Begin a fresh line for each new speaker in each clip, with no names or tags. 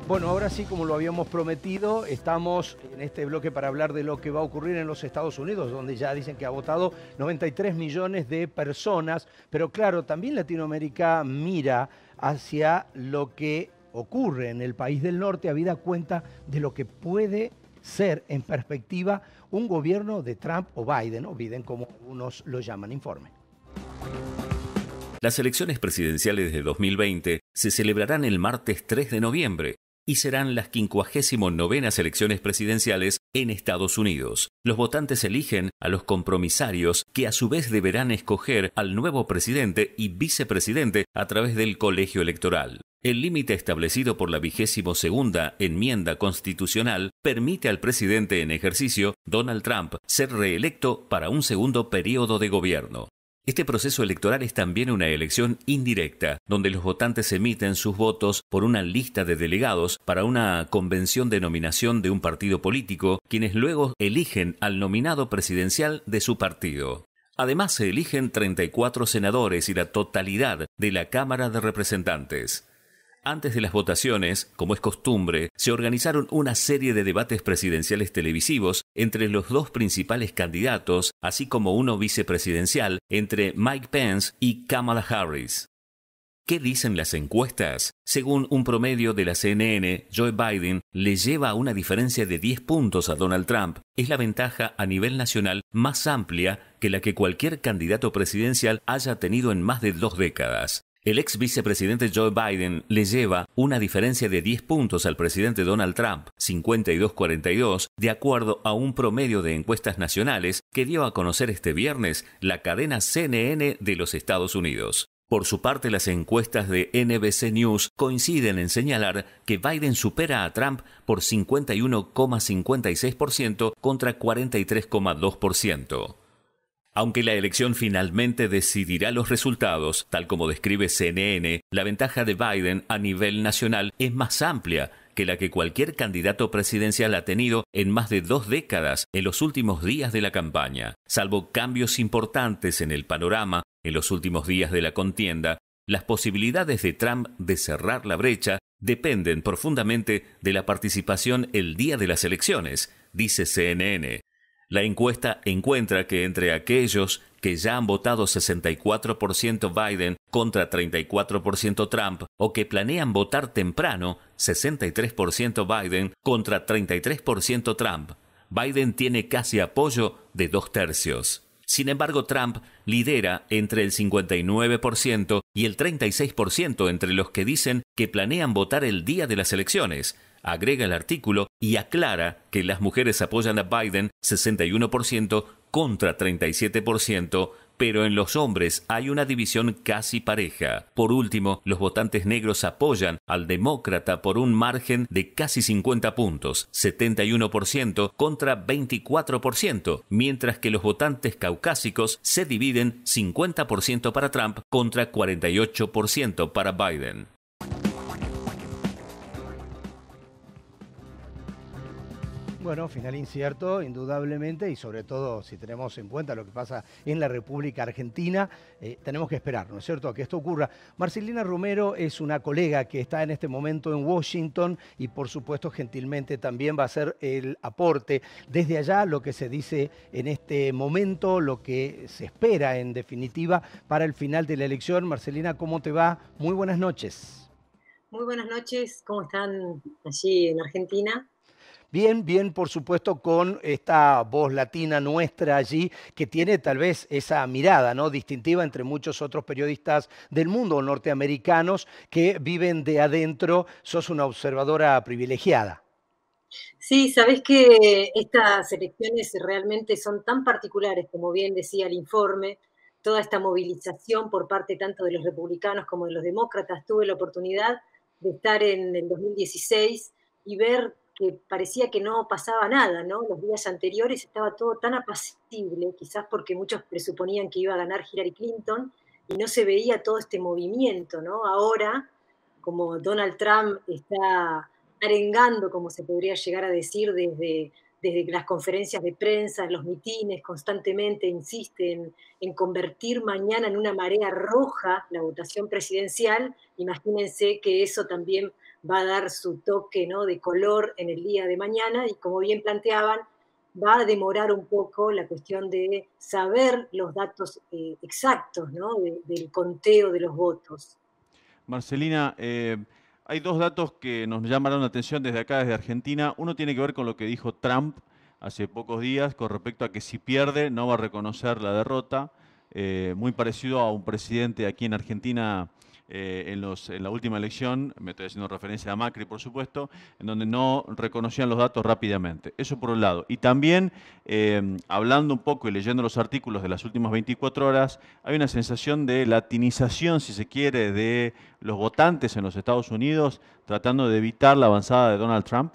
Bueno, ahora sí, como lo habíamos prometido, estamos en este bloque para hablar de lo que va a ocurrir en los Estados Unidos, donde ya dicen que ha votado 93 millones de personas, pero claro, también Latinoamérica mira hacia lo que ocurre en el país del norte, habida cuenta de lo que puede ser en perspectiva un gobierno de Trump o Biden como algunos lo llaman. Informe.
Las elecciones presidenciales de 2020 se celebrarán el martes 3 de noviembre y serán las 59º elecciones presidenciales en Estados Unidos. Los votantes eligen a los compromisarios que a su vez deberán escoger al nuevo presidente y vicepresidente a través del colegio electoral. El límite establecido por la 22ª enmienda constitucional permite al presidente en ejercicio, Donald Trump, ser reelecto para un segundo periodo de gobierno. Este proceso electoral es también una elección indirecta, donde los votantes emiten sus votos por una lista de delegados para una convención de nominación de un partido político, quienes luego eligen al nominado presidencial de su partido. Además, se eligen 34 senadores y la totalidad de la Cámara de Representantes. Antes de las votaciones, como es costumbre, se organizaron una serie de debates presidenciales televisivos entre los dos principales candidatos, así como uno vicepresidencial entre Mike Pence y Kamala Harris. ¿Qué dicen las encuestas? Según un promedio de la CNN, Joe Biden le lleva una diferencia de 10 puntos a Donald Trump. Es la ventaja a nivel nacional más amplia que la que cualquier candidato presidencial haya tenido en más de 2 décadas. El ex vicepresidente Joe Biden le lleva una diferencia de 10 puntos al presidente Donald Trump, 52-42, de acuerdo a un promedio de encuestas nacionales que dio a conocer este viernes la cadena CNN de los Estados Unidos. Por su parte, las encuestas de NBC News coinciden en señalar que Biden supera a Trump por 51,56% contra 43,2%. Aunque la elección finalmente decidirá los resultados, tal como describe CNN, la ventaja de Biden a nivel nacional es más amplia que la que cualquier candidato presidencial ha tenido en más de 2 décadas en los últimos días de la campaña. Salvo cambios importantes en el panorama en los últimos días de la contienda, las posibilidades de Trump de cerrar la brecha dependen profundamente de la participación el día de las elecciones, dice CNN. La encuesta encuentra que entre aquellos que ya han votado 64% Biden contra 34% Trump o que planean votar temprano 63% Biden contra 33% Trump, Biden tiene casi apoyo de 2/3. Sin embargo, Trump lidera entre el 59% y el 36% entre los que dicen que planean votar el día de las elecciones. Agrega el artículo y aclara que las mujeres apoyan a Biden 61% contra 37%, pero en los hombres hay una división casi pareja. Por último, los votantes negros apoyan al demócrata por un margen de casi 50 puntos, 71% contra 24%, mientras que los votantes caucásicos se dividen 50% para Trump contra 48% para Biden.
Bueno, final incierto, indudablemente, y sobre todo si tenemos en cuenta lo que pasa en la República Argentina, tenemos que esperar, ¿no es cierto?, a que esto ocurra. Marcelina Romero es una colega que está en este momento en Washington y por supuesto gentilmente también va a hacer el aporte desde allá, lo que se dice en este momento, lo que se espera en definitiva para el final de la elección. Marcelina, ¿cómo te va? Muy buenas noches.
Muy buenas noches, ¿cómo están allí en Argentina?
Bien, bien, por supuesto, con esta voz latina nuestra allí, que tiene tal vez esa mirada, ¿no?, distintiva entre muchos otros periodistas del mundo norteamericanos que viven de adentro. Sos una observadora privilegiada.
Sí, sabés que estas elecciones realmente son tan particulares, como bien decía el informe, toda esta movilización por parte tanto de los republicanos como de los demócratas. Tuve la oportunidad de estar en el 2016 y ver que parecía que no pasaba nada, ¿no? Los días anteriores estaba todo tan apacible, quizás porque muchos presuponían que iba a ganar Hillary Clinton y no se veía todo este movimiento, ¿no? Ahora, como Donald Trump está arengando, como se podría llegar a decir, desde las conferencias de prensa, los mitines, constantemente insiste en convertir mañana en una marea roja la votación presidencial. Imagínense que eso también va a dar su toque, ¿no?, de color en el día de mañana, y como bien planteaban, va a demorar un poco la cuestión de saber los datos exactos, ¿no?, del conteo de los votos.
Marcelina, hay dos datos que nos llamaron la atención desde acá, desde Argentina. Uno tiene que ver con lo que dijo Trump hace pocos días con respecto a que si pierde no va a reconocer la derrota, muy parecido a un presidente aquí en Argentina en la última elección, me estoy haciendo referencia a Macri por supuesto, en donde no reconocían los datos rápidamente. Eso por un lado. Y también hablando un poco y leyendo los artículos de las últimas 24 horas, hay una sensación de latinización, si se quiere, de los votantes en los Estados Unidos, tratando de evitar la avanzada de Donald Trump.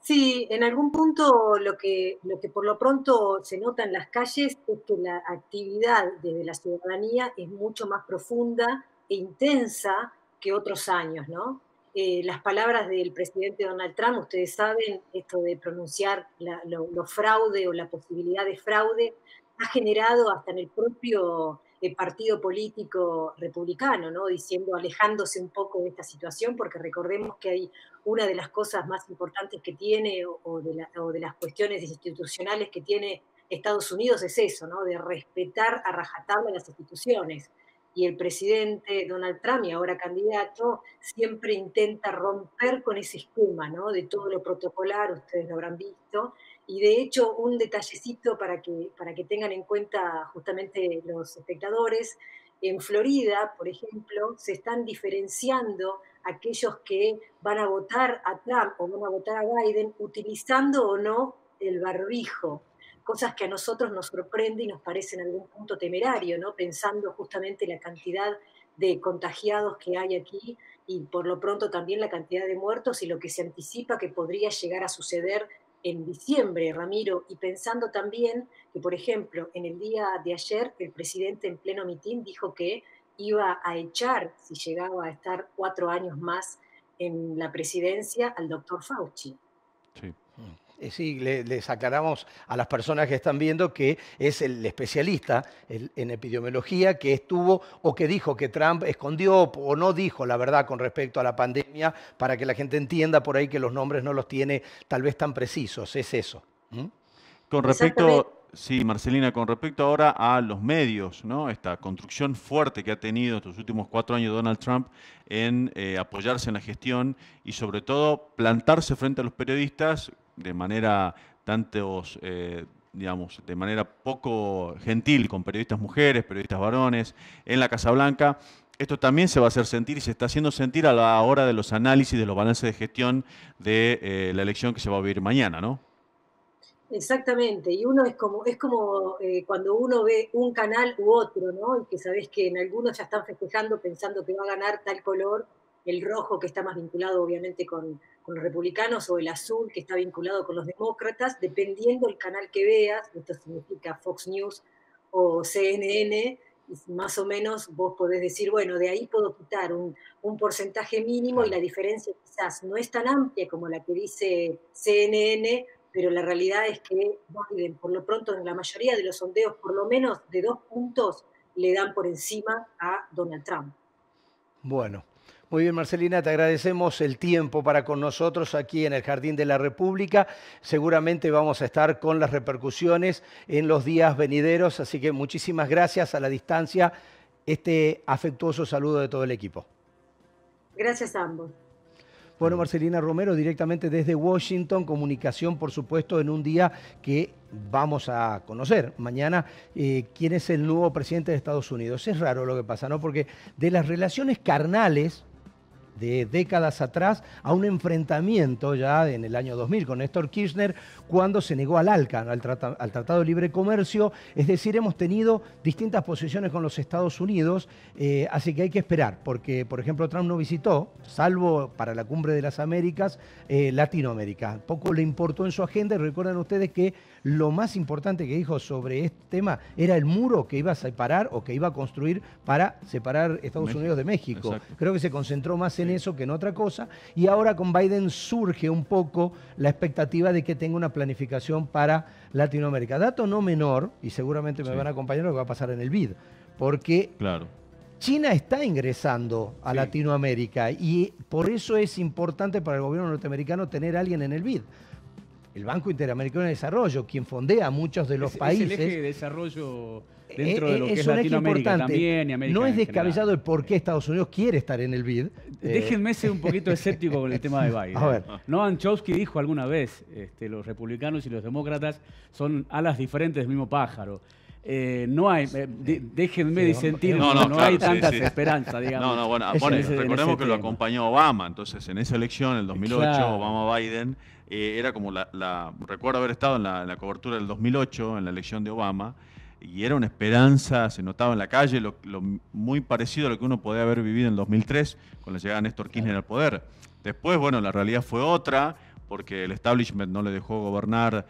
Sí, en algún punto lo que por lo pronto se nota en las calles es que la actividad desde la ciudadanía es mucho más profunda e intensa que otros años, ¿no? Las palabras del presidente Donald Trump, ustedes saben, esto de pronunciar lo fraude o la posibilidad de fraude, ha generado hasta en el propio partido político republicano, ¿no? Diciendo, alejándose un poco de esta situación, porque recordemos que hay una de las cosas más importantes que tiene o de las cuestiones institucionales que tiene Estados Unidos es eso, ¿no?, de respetar a rajatabla las instituciones. Y el presidente Donald Trump, y ahora candidato, siempre intenta romper con ese esquema, ¿no?, de todo lo protocolar, ustedes lo habrán visto. Y de hecho, un detallecito para que tengan en cuenta justamente los espectadores, en Florida, por ejemplo, se están diferenciando aquellos que van a votar a Trump o van a votar a Biden utilizando o no el barbijo, cosas que a nosotros nos sorprende y nos parece en algún punto temerario, ¿no?, pensando justamente la cantidad de contagiados que hay aquí y por lo pronto también la cantidad de muertos y lo que se anticipa que podría llegar a suceder en diciembre, Ramiro, y pensando también que, por ejemplo, en el día de ayer el presidente en pleno mitin dijo que iba a echar, si llegaba a estar 4 años más en la presidencia, al doctor Fauci.
Sí.
Sí, les aclaramos a las personas que están viendo que es el especialista en epidemiología que estuvo o que dijo que Trump escondió o no dijo la verdad con respecto a la pandemia, para que la gente entienda por ahí que los nombres no los tiene tal vez tan precisos. Es eso. ¿Mm?
Con respecto, sí, Marcelina, con respecto ahora a los medios, ¿no? Esta construcción fuerte que ha tenido estos últimos 4 años Donald Trump en apoyarse en la gestión y sobre todo plantarse frente a los periodistas de manera digamos, de manera poco gentil con periodistas mujeres, periodistas varones, en la Casa Blanca. Esto también se va a hacer sentir y se está haciendo sentir a la hora de los análisis, de los balances de gestión de la elección que se va a vivir mañana, ¿no?
Exactamente, y uno es como cuando uno ve un canal u otro, ¿no? Y que sabés que en algunos ya están festejando pensando que va a ganar tal color, el rojo que está más vinculado obviamente con los republicanos, o el azul que está vinculado con los demócratas, dependiendo del canal que veas, esto significa Fox News o CNN, y más o menos vos podés decir, bueno, de ahí puedo quitar un porcentaje mínimo, y la diferencia quizás no es tan amplia como la que dice CNN, pero la realidad es que Biden, por lo pronto, en la mayoría de los sondeos, por lo menos de 2 puntos, le dan por encima a Donald Trump.
Bueno, muy bien, Marcelina, te agradecemos el tiempo para con nosotros aquí en el Jardín de la República. Seguramente vamos a estar con las repercusiones en los días venideros, así que muchísimas gracias a la distancia. Este afectuoso saludo de todo el equipo.
Gracias a ambos.
Bueno, Marcelina Romero, directamente desde Washington, comunicación, por supuesto, en un día que vamos a conocer mañana quién es el nuevo presidente de Estados Unidos. Es raro lo que pasa, ¿no? Porque de las relaciones carnales de décadas atrás a un enfrentamiento ya en el año 2000 con Néstor Kirchner, cuando se negó al ALCA, al Tratado de Libre Comercio. Es decir, hemos tenido distintas posiciones con los Estados Unidos, así que hay que esperar, porque, por ejemplo, Trump no visitó, salvo para la Cumbre de las Américas, Latinoamérica. Poco le importó en su agenda, y recuerdan ustedes que lo más importante que dijo sobre este tema era el muro que iba a separar o que iba a construir para separar Estados Unidos de México. Exacto. Creo que se concentró más en eso que en otra cosa, y ahora con Biden surge un poco la expectativa de que tenga una planificación para Latinoamérica. Dato no menor, y seguramente me van a acompañar, lo que va a pasar en el BID, porque China está ingresando a Latinoamérica y por eso es importante para el gobierno norteamericano tener a alguien en el BID. El Banco Interamericano de Desarrollo, quien fondea muchos de los países.
Es el eje de desarrollo dentro de lo que es Latinoamérica también y América.
No es descabellado el por qué Estados Unidos quiere estar en el BID.
Déjenme ser un poquito escéptico con el tema de Biden.
A ver.
Noam Chomsky dijo alguna vez, los republicanos y los demócratas son alas diferentes del mismo pájaro. No hay, déjenme disentir, no hay tantas esperanzas, digamos.
Recordemos que lo acompañó Obama, entonces en esa elección, en el 2008, Obama-Biden, era como recuerdo haber estado en la cobertura del 2008, en la elección de Obama, y era una esperanza, se notaba en la calle, muy parecido a lo que uno podía haber vivido en el 2003, con la llegada de Néstor Kirchner al poder. Después, bueno, la realidad fue otra, porque el establishment no le dejó gobernar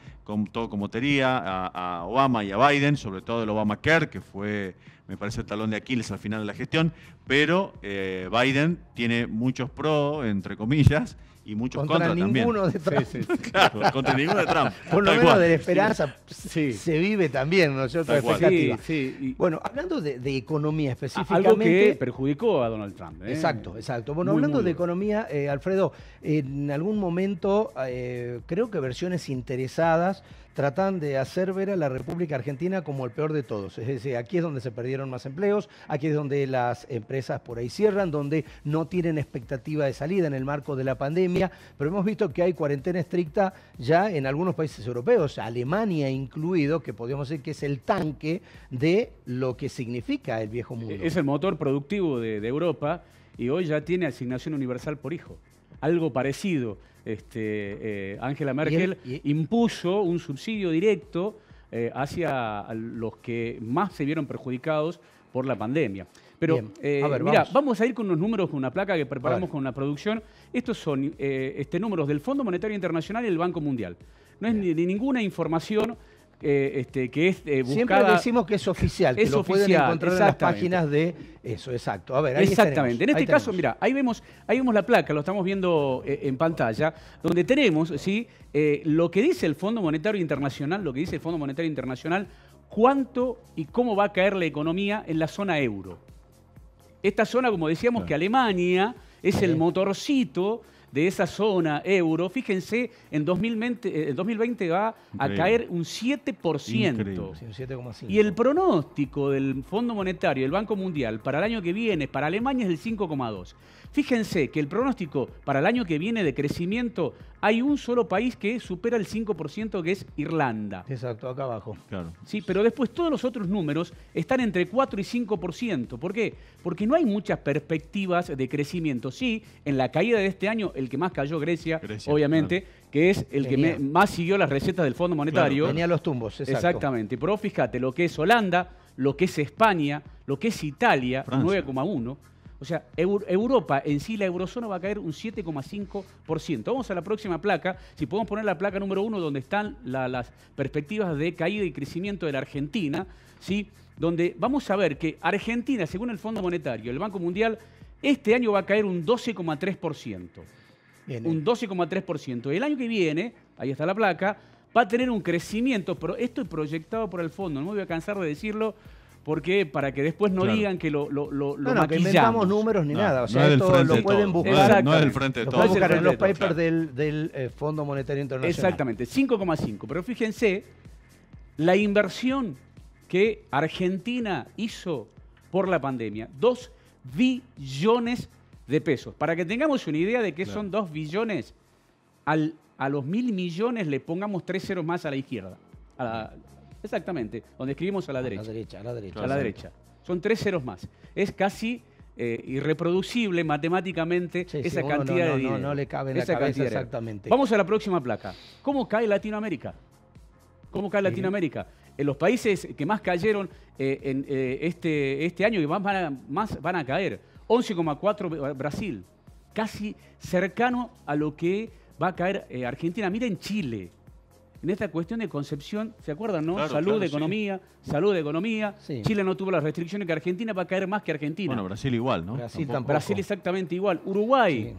todo como quería a Obama y a Biden, sobre todo el Obamacare, que fue, me parece, el talón de Aquiles al final de la gestión, pero Biden tiene muchos pros, entre comillas, y muchos contra también.
Contra ninguno de Trump.
Claro, contra ninguno de Trump.
Por lo menos de la esperanza se vive también, ¿no es cierto? Bueno, hablando de economía específicamente...
Algo que perjudicó a Donald Trump.
Exacto. Bueno, hablando de economía, Alfredo, en algún momento creo que versiones interesadas tratan de hacer ver a la República Argentina como el peor de todos. Es decir, aquí es donde se perdieron más empleos, aquí es donde las empresas por ahí cierran, donde no tienen expectativa de salida en el marco de la pandemia, pero hemos visto que hay cuarentena estricta ya en algunos países europeos, Alemania incluido, que podríamos decir que es el tanque de lo que significa el viejo mundo.
Es el motor productivo de Europa y hoy ya tiene asignación universal por hijo. Algo parecido. Angela Merkel impuso un subsidio directo hacia los que más se vieron perjudicados por la pandemia. Pero mira, vamos a ir con unos números, con una placa que preparamos con la producción. Estos son números del Fondo Monetario Internacional y el Banco Mundial. No es ni ninguna información que es buscada.
Siempre decimos que es oficial, que lo pueden encontrar en las páginas de eso, exacto. A ver, ahí
exactamente. En este caso, mira, ahí vemos la placa, lo estamos viendo en pantalla, donde tenemos lo que dice el Fondo Monetario Internacional, cuánto y cómo va a caer la economía en la zona euro. Esta zona, como decíamos, que Alemania es el motorcito de esa zona euro. Fíjense, en 2020 va a caer un 7%.
Increíble. Sí, un 7,5%.
Y el pronóstico del Fondo Monetario, del Banco Mundial, para el año que viene, para Alemania es del 5,2%. Fíjense que el pronóstico para el año que viene de crecimiento, hay un solo país que supera el 5%, que es Irlanda.
Exacto, acá abajo.
Claro.
Sí, pero después todos los otros números están entre 4 y 5%. ¿Por qué? Porque no hay muchas perspectivas de crecimiento. Sí, en la caída de este año, el que más cayó, Grecia obviamente, que es el que más siguió las recetas del Fondo Monetario.
Tenía los tumbos, exacto.
Exactamente. Pero fíjate, lo que es Holanda, lo que es España, lo que es Italia, 9,1%. O sea, Europa en sí, la eurozona va a caer un 7,5%. Vamos a la próxima placa. Si podemos poner la placa número 1, donde están las perspectivas de caída y crecimiento de la Argentina, ¿sí? Donde vamos a ver que Argentina, según el Fondo Monetario, el Banco Mundial, este año va a caer un 12,3%. Un 12,3%. El año que viene, ahí está la placa, va a tener un crecimiento, pero esto es proyectado por el fondo, no me voy a cansar de decirlo, porque para que después no digan que lo maquillamos.
Que inventamos números ni nada. O sea, esto lo pueden buscar.
No es del frente de todo.
Lo pueden buscar en los papers del Fondo Monetario Internacional.
Exactamente, 5,5. Pero fíjense, la inversión que Argentina hizo por la pandemia, 2 billones de pesos. Para que tengamos una idea de qué son 2 billones, a los 1.000 millones le pongamos 3 ceros más a la izquierda. Exactamente, donde escribimos a la derecha.
A la derecha.
A la derecha. Son 3 ceros más. Es casi irreproducible matemáticamente esa cantidad de dinero.
No le cabe en la cabeza exactamente.
Vamos a la próxima placa. ¿Cómo cae Latinoamérica? En los países que más cayeron en este año y más van a caer. 11,4 Brasil. Casi cercano a lo que va a caer Argentina. Miren Chile. En esta cuestión de concepción, ¿se acuerdan, no?
Claro,
salud de economía.
Sí.
Chile no tuvo las restricciones que Argentina, va a caer más que Argentina.
Bueno, Brasil igual, ¿no?
Brasil tampoco.
Brasil exactamente igual. Uruguay,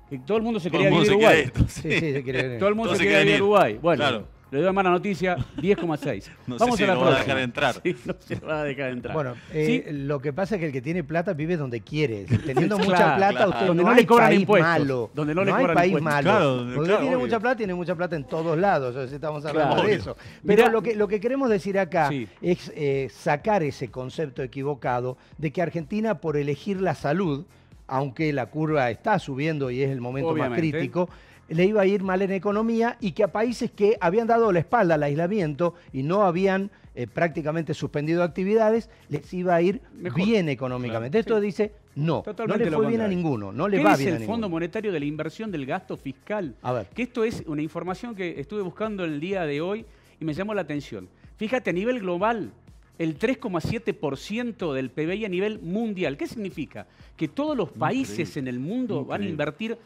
que todo el mundo se
Todo
quería
el mundo
vivir
se
Uruguay.
Sí, se quiere.
Todo el mundo se quería vivir Uruguay. Bueno, Le doy mala noticia, 10,6.
No
Vamos
sé si
a la
lo van a
próxima.
dejar entrar.
Sí, no se lo van a dejar entrar.
Bueno,
¿Sí?
lo que pasa es que el que tiene plata vive donde quiere. Teniendo mucha
Claro,
plata,
claro.
usted
Donde
no
no
hay
le cobran
país
impuestos.
malo.
Donde no le
hay
cobran
país
impuestos.
malo.
Claro,
Porque
claro,
tiene
obvio.
mucha plata, tiene mucha plata en todos lados. O sea, estamos hablando
Claro.
de eso. Pero
Mirá,
lo que queremos decir acá
Sí.
es sacar ese concepto equivocado de que Argentina, por elegir la salud, aunque la curva está subiendo y es el momento más
Obviamente.
crítico, le iba a ir mal en economía, y que a países que habían dado la espalda al aislamiento y no habían prácticamente suspendido actividades, les iba a ir
Mejor.
bien económicamente.
Claro,
Esto
sí.
dice no
Totalmente
le
lo
fue bien a
contrario.
ninguno, no le
¿Qué
va
dice
bien a
el Fondo
ninguno.
Monetario de la inversión del gasto fiscal?
A ver.
Que esto es una información que estuve buscando el día de hoy y me llamó la atención. Fíjate, a nivel global, el 3,7% del PBI a nivel mundial. ¿Qué significa? Que todos los países en el mundo van a
Increíble.
invertir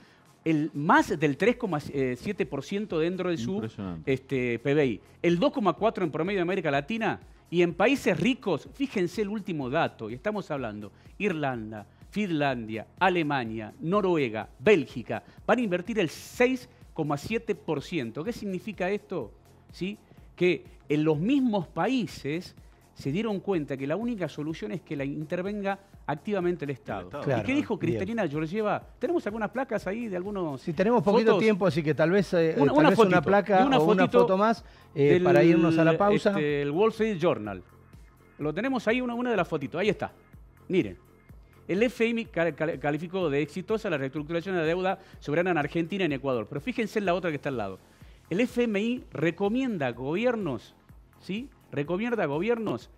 más del 3,7% dentro de su PBI. El 2,4% en promedio de América Latina. Y en países ricos, fíjense el último dato, y estamos hablando, Irlanda, Finlandia, Alemania, Noruega, Bélgica, van a invertir el 6,7%. ¿Qué significa esto? ¿Sí? Que en los mismos países se dieron cuenta que la única solución es que la intervenga activamente el Estado.
Claro,
¿Y qué dijo
bien.
Cristalina Georgieva? ¿Tenemos algunas placas ahí de algunos
Si tenemos poquito
fotos?
tiempo, así que tal vez
Una
una
fotito,
placa
y una
o una
fotito
foto más
del,
para irnos a la pausa.
El Wall Street Journal. Lo tenemos ahí, una de las fotitos. Ahí está. Miren. El FMI calificó de exitosa la reestructuración de la deuda soberana en Argentina y en Ecuador. Pero fíjense en la otra que está al lado. El FMI recomienda a gobiernos, ¿sí? Recomienda a gobiernos,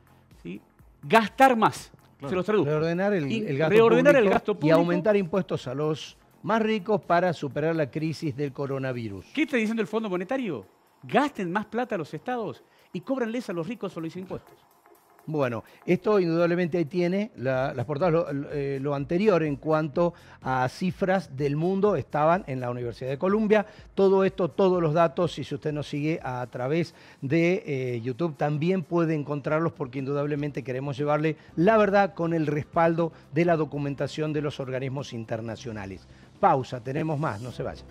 ¿sí? Gastar más.
Claro.
Se los traduzco.
Reordenar el gasto
reordenar
público
el gasto
y
público.
aumentar impuestos a los más ricos para superar la crisis del coronavirus.
¿Qué está diciendo el Fondo Monetario? Gasten más plata a los estados y cóbranles a los ricos los impuestos.
Bueno, esto indudablemente ahí tiene las portadas. Lo anterior en cuanto a cifras del mundo estaban en la Universidad de Columbia. Todo esto, todos los datos, y si usted nos sigue a través de YouTube, también puede encontrarlos, porque indudablemente queremos llevarle la verdad con el respaldo de la documentación de los organismos internacionales. Pausa, tenemos más, no se vayan.